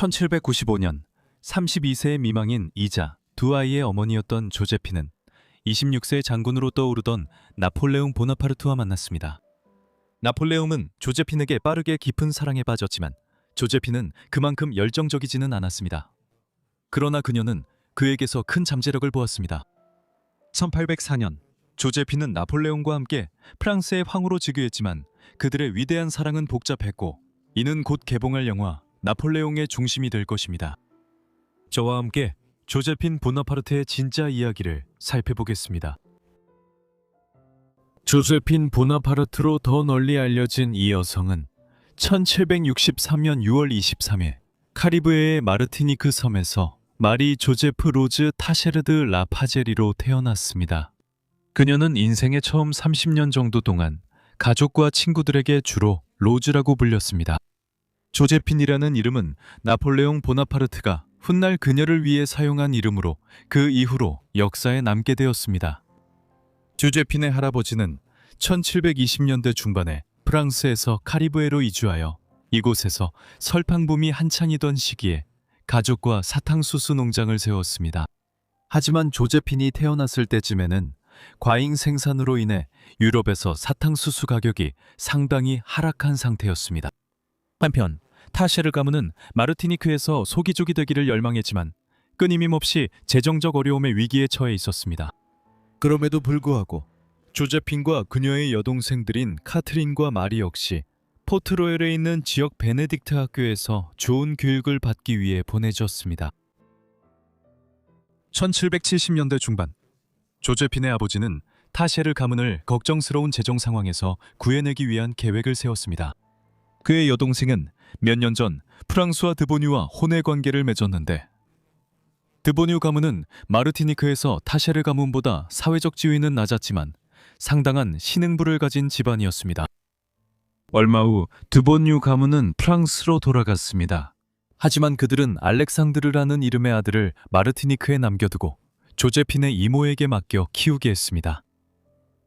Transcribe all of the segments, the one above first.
1795년 32세 미망인 이자 두 아이의 어머니였던 조제피는 26세 장군으로 떠오르던 나폴레옹 보나파르트와 만났습니다. 나폴레옹은 조제핀에게 빠르게 깊은 사랑에 빠졌지만 조제핀은 그만큼 열정적이지는 않았습니다. 그러나 그녀는 그에게서 큰 잠재력을 보았습니다. 1804년 조제핀은 나폴레옹과 함께 프랑스의 황후로 즉위했지만 그들의 위대한 사랑은 복잡했고 이는 곧 개봉할 영화 나폴레옹의 중심이 될 것입니다. 저와 함께 조제핀 보나파르트의 진짜 이야기를 살펴보겠습니다. 조제핀 보나파르트로 더 널리 알려진 이 여성은 1763년 6월 23일 카리브해의 마르티니크 섬에서 마리 조제프 로즈 타셰르드 라파제리로 태어났습니다. 그녀는 인생의 처음 30년 정도 동안 가족과 친구들에게 주로 로즈라고 불렸습니다. 조제핀이라는 이름은 나폴레옹 보나파르트가 훗날 그녀를 위해 사용한 이름으로 그 이후로 역사에 남게 되었습니다. 조제핀의 할아버지는 1720년대 중반에 프랑스에서 카리브해로 이주하여 이곳에서 설탕붐이 한창이던 시기에 가족과 사탕수수 농장을 세웠습니다. 하지만 조제핀이 태어났을 때쯤에는 과잉 생산으로 인해 유럽에서 사탕수수 가격이 상당히 하락한 상태였습니다. 한편 타셰르 가문은 마르티니크에서 소기족이 되기를 열망했지만 끊임없이 재정적 어려움의 위기에 처해 있었습니다. 그럼에도 불구하고 조제핀과 그녀의 여동생들인 카트린과 마리 역시 포트로엘에 있는 지역 베네딕트 학교에서 좋은 교육을 받기 위해 보내졌습니다. 1770년대 중반 조제핀의 아버지는 타셰르 가문을 걱정스러운 재정 상황에서 구해내기 위한 계획을 세웠습니다. 그의 여동생은 몇 년 전 프랑스와 드보뉴와 혼외 관계를 맺었는데 드보뉴 가문은 마르티니크에서 타셰르 가문보다 사회적 지위는 낮았지만 상당한 신흥부를 가진 집안이었습니다. 얼마 후 드보뉴 가문은 프랑스로 돌아갔습니다. 하지만 그들은 알렉상드르라는 이름의 아들을 마르티니크에 남겨두고 조제핀의 이모에게 맡겨 키우게 했습니다.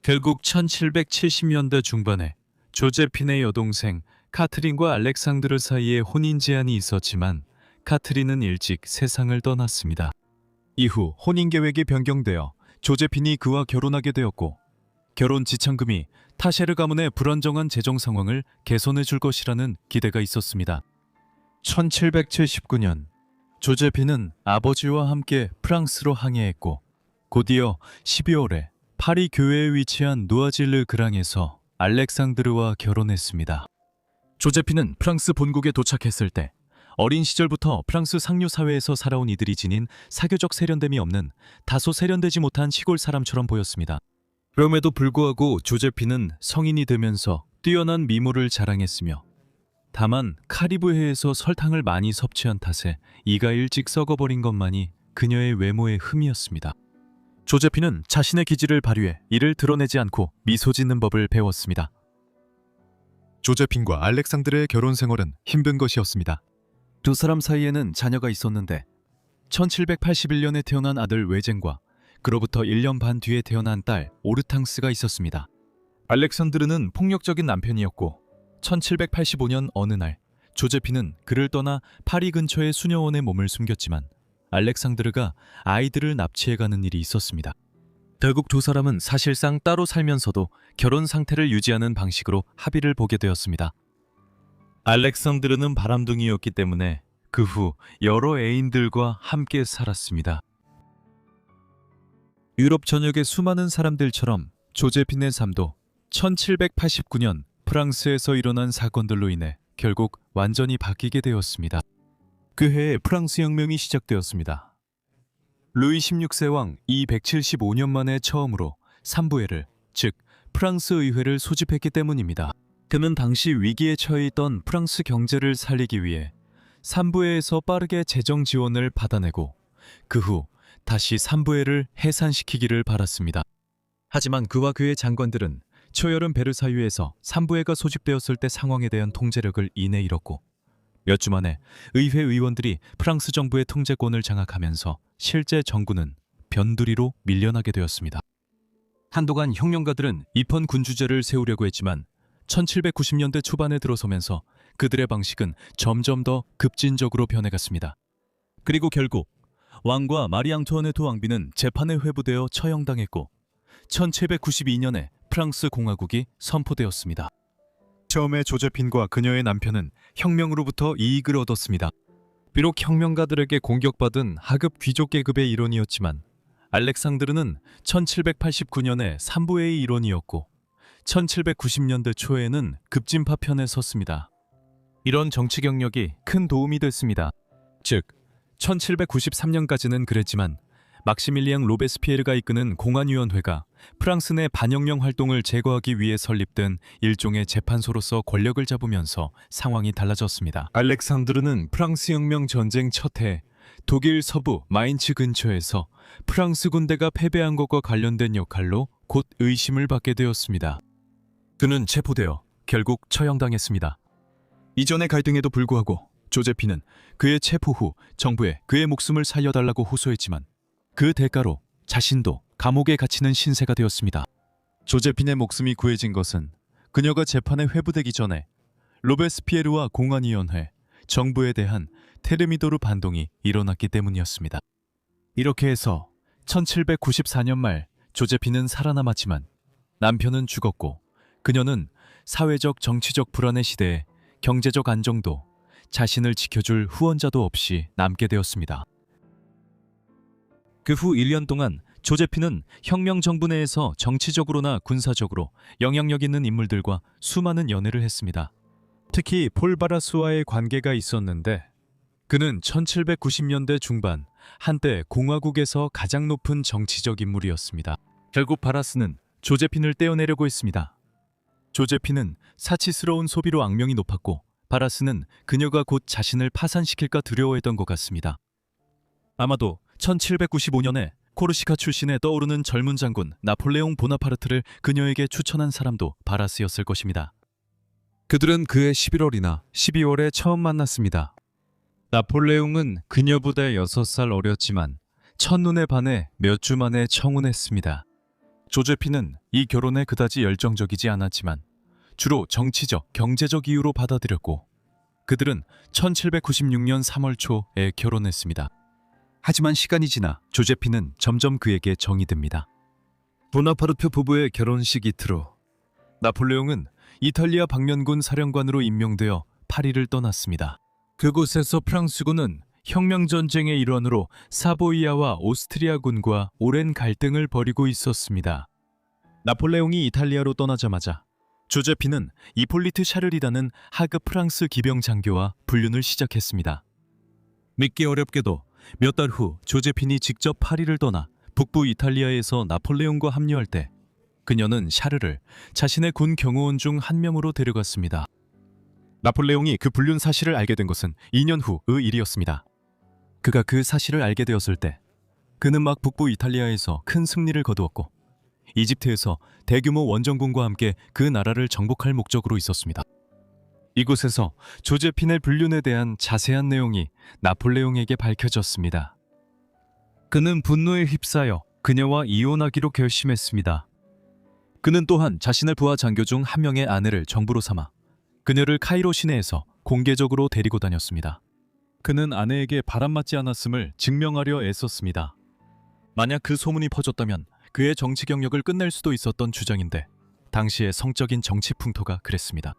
결국 1770년대 중반에 조제핀의 여동생 카트린과 알렉상드르 사이에 혼인 제한이 있었지만 카트린은 일찍 세상을 떠났습니다. 이후 혼인 계획이 변경되어 조제핀이 그와 결혼하게 되었고 결혼 지참금이 타셰르 가문의 불안정한 재정 상황을 개선해 줄 것이라는 기대가 있었습니다. 1779년 조제핀은 아버지와 함께 프랑스로 항해했고 곧이어 12월에 파리 교외에 위치한 누아질르 그랑에서 알렉상드르와 결혼했습니다. 조제핀은 프랑스 본국에 도착했을 때 어린 시절부터 프랑스 상류 사회에서 살아온 이들이 지닌 사교적 세련됨이 없는 다소 세련되지 못한 시골 사람처럼 보였습니다. 그럼에도 불구하고 조제핀은 성인이 되면서 뛰어난 미모를 자랑했으며 다만 카리브해에서 설탕을 많이 섭취한 탓에 이가 일찍 썩어버린 것만이 그녀의 외모의 흠이었습니다. 조제핀은 자신의 기질을 발휘해 이를 드러내지 않고 미소 짓는 법을 배웠습니다. 조제핀과 알렉상드르의 결혼 생활은 힘든 것이었습니다. 두 사람 사이에는 자녀가 있었는데 1781년에 태어난 아들 외젠과 그로부터 1년 반 뒤에 태어난 딸 오르탕스가 있었습니다. 알렉산드르는 폭력적인 남편이었고 1785년 어느 날 조제핀은 그를 떠나 파리 근처의 수녀원에 몸을 숨겼지만 알렉상드르가 아이들을 납치해가는 일이 있었습니다. 결국 두 사람은 사실상 따로 살면서도 결혼 상태를 유지하는 방식으로 합의를 보게 되었습니다. 알렉산드르는 바람둥이였기 때문에 그 후 여러 애인들과 함께 살았습니다. 유럽 전역의 수많은 사람들처럼 조제핀의 삶도 1789년 프랑스에서 일어난 사건들로 인해 결국 완전히 바뀌게 되었습니다. 그 해에 프랑스 혁명이 시작되었습니다. 루이 16세 왕 이 175년 만에 처음으로 삼부회를, 즉 프랑스 의회를 소집했기 때문입니다. 그는 당시 위기에 처해 있던 프랑스 경제를 살리기 위해 삼부회에서 빠르게 재정 지원을 받아내고 그 후 다시 삼부회를 해산시키기를 바랐습니다. 하지만 그와 그의 장관들은 초여름 베르사유에서 삼부회가 소집되었을 때 상황에 대한 통제력을 이내 잃었고 몇 주 만에 의회 의원들이 프랑스 정부의 통제권을 장악하면서 실제 정부는 변두리로 밀려나게 되었습니다. 한동안 혁명가들은 입헌 군주제를 세우려고 했지만 1790년대 초반에 들어서면서 그들의 방식은 점점 더 급진적으로 변해갔습니다. 그리고 결국 왕과 마리 앙투아네트 왕비는 재판에 회부되어 처형당했고 1792년에 프랑스 공화국이 선포되었습니다. 처음에 조제핀과 그녀의 남편은 혁명으로부터 이익을 얻었습니다. 비록 혁명가들에게 공격받은 하급 귀족 계급의 일원이었지만 알렉상드르는 1789년에 산부의 일원이었고 1790년대 초에는 급진파 편에 섰습니다. 이런 정치 경력이 큰 도움이 됐습니다. 즉 1793년까지는 그랬지만 막시밀리앙 로베스피에르가 이끄는 공안위원회가 프랑스 내 반혁명 활동을 제거하기 위해 설립된 일종의 재판소로서 권력을 잡으면서 상황이 달라졌습니다. 알렉산드르는 프랑스 혁명 전쟁 첫 해 독일 서부 마인츠 근처에서 프랑스 군대가 패배한 것과 관련된 역할로 곧 의심을 받게 되었습니다. 그는 체포되어 결국 처형당했습니다. 이전의 갈등에도 불구하고 조제핀은 그의 체포 후 정부에 그의 목숨을 살려달라고 호소했지만 그 대가로 자신도 감옥에 갇히는 신세가 되었습니다. 조제핀의 목숨이 구해진 것은 그녀가 재판에 회부되기 전에 로베스피에르와 공안위원회, 정부에 대한 테르미도르 반동이 일어났기 때문이었습니다. 이렇게 해서 1794년 말 조제핀은 살아남았지만 남편은 죽었고 그녀는 사회적 정치적 불안의 시대에 경제적 안정도, 자신을 지켜줄 후원자도 없이 남게 되었습니다. 그 후 1년 동안 조제핀은 혁명 정부 내에서 정치적으로나 군사적으로 영향력 있는 인물들과 수많은 연애를 했습니다. 특히 폴 바라스와의 관계가 있었는데 그는 1790년대 중반 한때 공화국에서 가장 높은 정치적 인물이었습니다. 결국 바라스는 조제핀을 떼어내려고 했습니다. 조제핀은 사치스러운 소비로 악명이 높았고 바라스는 그녀가 곧 자신을 파산시킬까 두려워했던 것 같습니다. 아마도 1795년에 코르시카 출신의 떠오르는 젊은 장군 나폴레옹 보나파르트를 그녀에게 추천한 사람도 바라스였을 것입니다. 그들은 그해 11월이나 12월에 처음 만났습니다. 나폴레옹은 그녀보다 6살 어렸지만 첫눈에 반해 몇 주 만에 청혼했습니다. 조제핀은 이 결혼에 그다지 열정적이지 않았지만 주로 정치적, 경제적 이유로 받아들였고 그들은 1796년 3월 초에 결혼했습니다. 하지만 시간이 지나 조제핀은 점점 그에게 정이 듭니다. 보나파르트 부부의 결혼식 이틀 후 나폴레옹은 이탈리아 방면군 사령관으로 임명되어 파리를 떠났습니다. 그곳에서 프랑스군은 혁명전쟁의 일환으로 사보이아와 오스트리아군과 오랜 갈등을 벌이고 있었습니다. 나폴레옹이 이탈리아로 떠나자마자 조제핀은 이폴리트 샤를이라는 하급 프랑스 기병 장교와 불륜을 시작했습니다. 믿기 어렵게도 몇 달 후 조제핀이 직접 파리를 떠나 북부 이탈리아에서 나폴레옹과 합류할 때 그녀는 샤르를 자신의 군 경호원 중 한 명으로 데려갔습니다. 나폴레옹이 그 불륜 사실을 알게 된 것은 2년 후의 일이었습니다. 그가 그 사실을 알게 되었을 때 그는 막 북부 이탈리아에서 큰 승리를 거두었고 이집트에서 대규모 원정군과 함께 그 나라를 정복할 목적으로 있었습니다. 이곳에서 조제핀의 불륜에 대한 자세한 내용이 나폴레옹에게 밝혀졌습니다. 그는 분노에 휩싸여 그녀와 이혼하기로 결심했습니다. 그는 또한 자신의 부하 장교 중 한 명의 아내를 정부로 삼아 그녀를 카이로 시내에서 공개적으로 데리고 다녔습니다. 그는 아내에게 바람맞지 않았음을 증명하려 애썼습니다. 만약 그 소문이 퍼졌다면 그의 정치 경력을 끝낼 수도 있었던 주장인데 당시의 성적인 정치 풍토가 그랬습니다.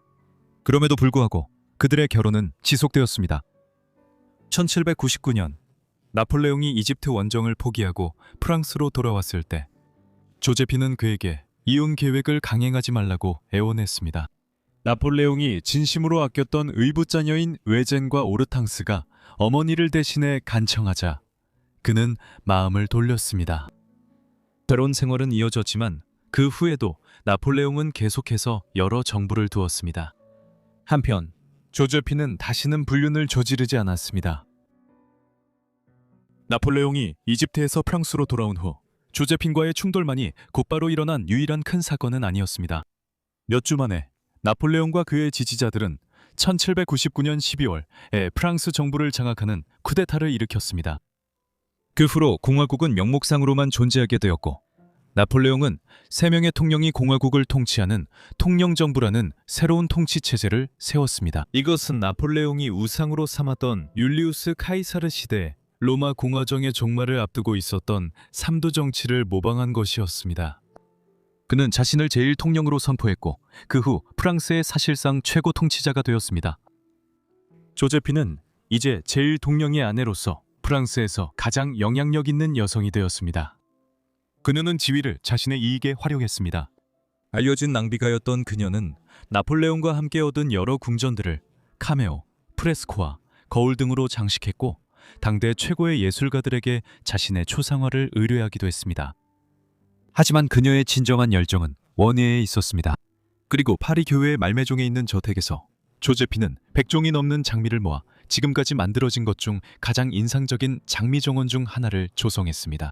그럼에도 불구하고 그들의 결혼은 지속되었습니다. 1799년 나폴레옹이 이집트 원정을 포기하고 프랑스로 돌아왔을 때 조제핀은 그에게 이혼 계획을 강행하지 말라고 애원했습니다. 나폴레옹이 진심으로 아꼈던 의붓자녀인 외젠과 오르탕스가 어머니를 대신해 간청하자 그는 마음을 돌렸습니다. 결혼 생활은 이어졌지만 그 후에도 나폴레옹은 계속해서 여러 정부를 두었습니다. 한편 조제핀은 다시는 불륜을 저지르지 않았습니다. 나폴레옹이 이집트에서 프랑스로 돌아온 후 조제핀과의 충돌만이 곧바로 일어난 유일한 큰 사건은 아니었습니다. 몇 주 만에 나폴레옹과 그의 지지자들은 1799년 12월에 프랑스 정부를 장악하는 쿠데타를 일으켰습니다. 그 후로 공화국은 명목상으로만 존재하게 되었고 나폴레옹은 3명의 통령이 공화국을 통치하는 통령정부라는 새로운 통치체제를 세웠습니다. 이것은 나폴레옹이 우상으로 삼았던 율리우스 카이사르 시대 로마 공화정의 종말을 앞두고 있었던 삼두 정치를 모방한 것이었습니다. 그는 자신을 제1통령으로 선포했고 그 후 프랑스의 사실상 최고 통치자가 되었습니다. 조제피는 이제 제1통령의 아내로서 프랑스에서 가장 영향력 있는 여성이 되었습니다. 그녀는 지위를 자신의 이익에 활용했습니다. 알려진 낭비가였던 그녀는 나폴레옹과 함께 얻은 여러 궁전들을 카메오, 프레스코와 거울 등으로 장식했고 당대 최고의 예술가들에게 자신의 초상화를 의뢰하기도 했습니다. 하지만 그녀의 진정한 열정은 원예에 있었습니다. 그리고 파리 교회의 말매종에 있는 저택에서 조제피는 100종이 넘는 장미를 모아 지금까지 만들어진 것 중 가장 인상적인 장미 정원 중 하나를 조성했습니다.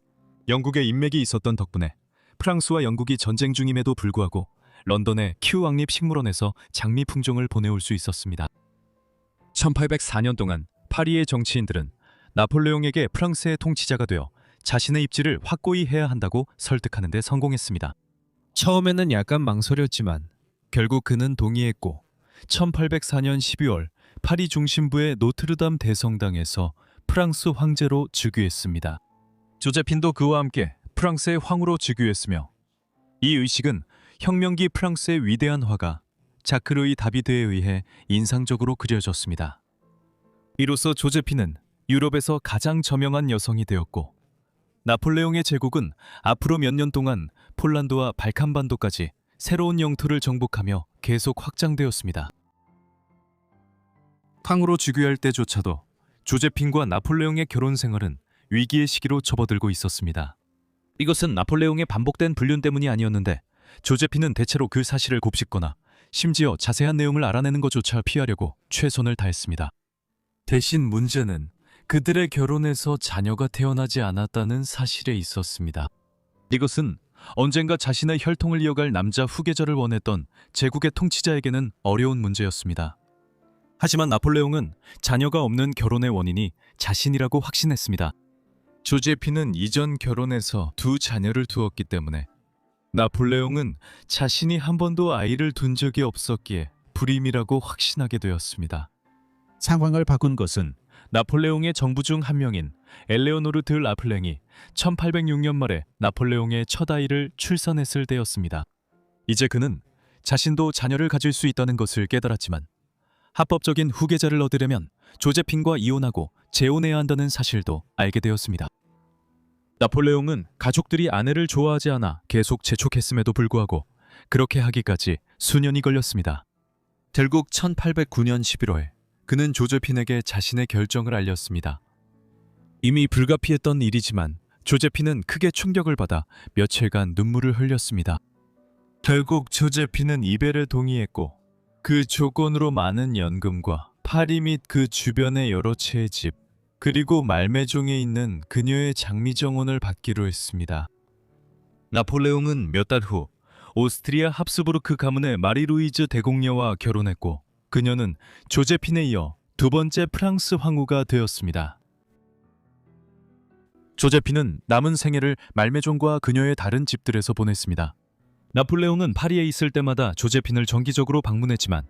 영국의 인맥이 있었던 덕분에 프랑스와 영국이 전쟁 중임에도 불구하고 런던의 큐 왕립 식물원에서 장미 품종을 보내올 수 있었습니다. 1804년 동안 파리의 정치인들은 나폴레옹에게 프랑스의 통치자가 되어 자신의 입지를 확고히 해야 한다고 설득하는 데 성공했습니다. 처음에는 약간 망설였지만 결국 그는 동의했고 1804년 12월 파리 중심부의 노트르담 대성당에서 프랑스 황제로 즉위했습니다. 조제핀도 그와 함께 프랑스의 황후로 즉위했으며 이 의식은 혁명기 프랑스의 위대한 화가 자크르의 다비드에 의해 인상적으로 그려졌습니다. 이로써 조제핀은 유럽에서 가장 저명한 여성이 되었고 나폴레옹의 제국은 앞으로 몇 년 동안 폴란드와 발칸반도까지 새로운 영토를 정복하며 계속 확장되었습니다. 황후로 즉위할 때조차도 조제핀과 나폴레옹의 결혼 생활은 위기의 시기로 접어들고 있었습니다. 이것은 나폴레옹의 반복된 불륜 때문이 아니었는데 조제핀은 대체로 그 사실을 곱씹거나 심지어 자세한 내용을 알아내는 것조차 피하려고 최선을 다했습니다. 대신 문제는 그들의 결혼에서 자녀가 태어나지 않았다는 사실에 있었습니다. 이것은 언젠가 자신의 혈통을 이어갈 남자 후계자를 원했던 제국의 통치자에게는 어려운 문제였습니다. 하지만 나폴레옹은 자녀가 없는 결혼의 원인이 자신이라고 확신했습니다. 조제피는 이전 결혼에서 2 자녀를 두었기 때문에 나폴레옹은 자신이 한 번도 아이를 둔 적이 없었기에 불임이라고 확신하게 되었습니다. 상황을 바꾼 것은 나폴레옹의 정부 중 한 명인 엘레오노르 드 라플랭이 1806년 말에 나폴레옹의 첫 아이를 출산했을 때였습니다. 이제 그는 자신도 자녀를 가질 수 있다는 것을 깨달았지만 합법적인 후계자를 얻으려면 조제핀과 이혼하고 재혼해야 한다는 사실도 알게 되었습니다. 나폴레옹은 가족들이 아내를 좋아하지 않아 계속 재촉했음에도 불구하고 그렇게 하기까지 수년이 걸렸습니다. 결국 1809년 11월 그는 조제핀에게 자신의 결정을 알렸습니다. 이미 불가피했던 일이지만 조제핀은 크게 충격을 받아 며칠간 눈물을 흘렸습니다. 결국 조제핀은 이별에 동의했고 그 조건으로 많은 연금과 파리 및 그 주변의 여러 채의 집 그리고 말매종에 있는 그녀의 장미 정원을 받기로 했습니다. 나폴레옹은 몇 달 후 오스트리아 합스부르크 가문의 마리 루이즈 대공녀와 결혼했고 그녀는 조제핀에 이어 2번째 프랑스 황후가 되었습니다. 조제핀은 남은 생애를 말매종과 그녀의 다른 집들에서 보냈습니다. 나폴레옹은 파리에 있을 때마다 조제핀을 정기적으로 방문했지만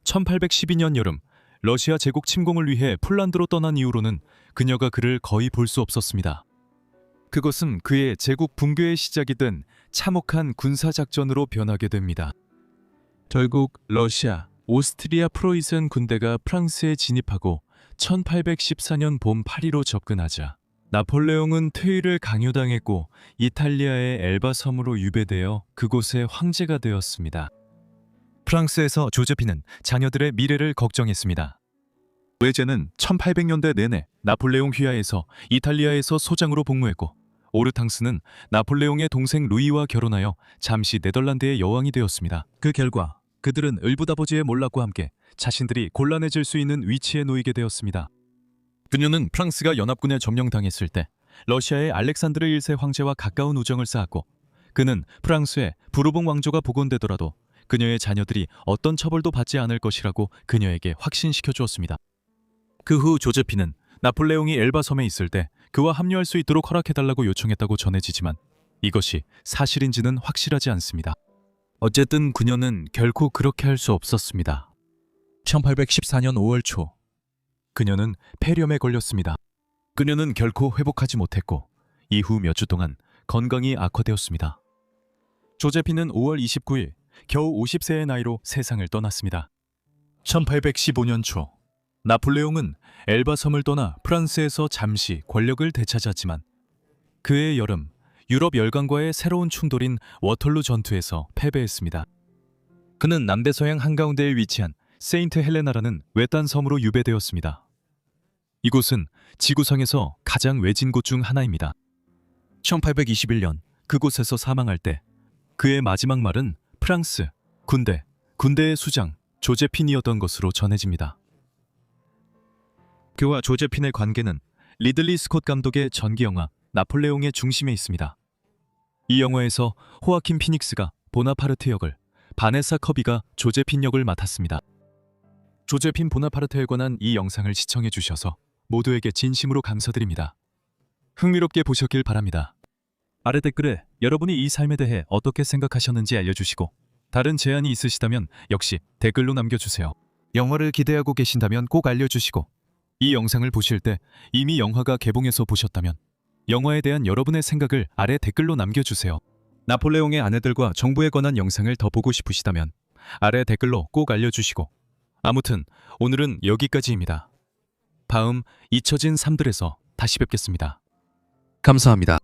1812년 여름 러시아 제국 침공을 위해 폴란드로 떠난 이후로는 그녀가 그를 거의 볼 수 없었습니다. 그것은 그의 제국 붕괴의 시작이 된 참혹한 군사작전으로 변하게 됩니다. 결국 러시아, 오스트리아 프로이센 군대가 프랑스에 진입하고 1814년 봄 파리로 접근하자 나폴레옹은 퇴위를 강요당했고 이탈리아의 엘바 섬으로 유배되어 그곳의 황제가 되었습니다. 프랑스에서 조제핀은 자녀들의 미래를 걱정했습니다. 외제는 1800년대 내내 나폴레옹 휘하에서 이탈리아에서 소장으로 복무했고 오르탕스는 나폴레옹의 동생 루이와 결혼하여 잠시 네덜란드의 여왕이 되었습니다. 그 결과 그들은 을부다버지의 몰락과 함께 자신들이 곤란해질 수 있는 위치에 놓이게 되었습니다. 그녀는 프랑스가 연합군에 점령당했을 때 러시아의 알렉산드르 1세 황제와 가까운 우정을 쌓았고 그는 프랑스에 부르봉 왕조가 복원되더라도 그녀의 자녀들이 어떤 처벌도 받지 않을 것이라고 그녀에게 확신시켜 주었습니다. 그 후 조제핀은 나폴레옹이 엘바 섬에 있을 때 그와 합류할 수 있도록 허락해달라고 요청했다고 전해지지만 이것이 사실인지는 확실하지 않습니다. 어쨌든 그녀는 결코 그렇게 할 수 없었습니다. 1814년 5월 초, 그녀는 폐렴에 걸렸습니다. 그녀는 결코 회복하지 못했고 이후 몇 주 동안 건강이 악화되었습니다. 조제핀은 5월 29일 겨우 50세의 나이로 세상을 떠났습니다. 1815년 초, 나폴레옹은 엘바 섬을 떠나 프랑스에서 잠시 권력을 되찾았지만 그해 여름 유럽 열강과의 새로운 충돌인 워털루 전투에서 패배했습니다. 그는 남대서양 한가운데에 위치한 세인트 헬레나라는 외딴 섬으로 유배되었습니다. 이곳은 지구상에서 가장 외진 곳 중 하나입니다. 1821년 그곳에서 사망할 때 그의 마지막 말은 프랑스 군대의 수장 조제핀이었던 것으로 전해집니다. 그와 조제핀의 관계는 리들리 스콧 감독의 전기 영화 나폴레옹의 중심에 있습니다. 이 영화에서 호아킨 피닉스가 보나파르트 역을, 바네사 커비가 조제핀 역을 맡았습니다. 조제핀 보나파르트에 관한 이 영상을 시청해 주셔서 모두에게 진심으로 감사드립니다. 흥미롭게 보셨길 바랍니다. 아래 댓글에 여러분이 이 삶에 대해 어떻게 생각하셨는지 알려주시고 다른 제안이 있으시다면 역시 댓글로 남겨주세요. 영화를 기대하고 계신다면 꼭 알려주시고 이 영상을 보실 때 이미 영화가 개봉해서 보셨다면 영화에 대한 여러분의 생각을 아래 댓글로 남겨주세요. 나폴레옹의 아내들과 정부에 관한 영상을 더 보고 싶으시다면 아래 댓글로 꼭 알려주시고 아무튼 오늘은 여기까지입니다. 다음 잊혀진 삶들에서 다시 뵙겠습니다. 감사합니다.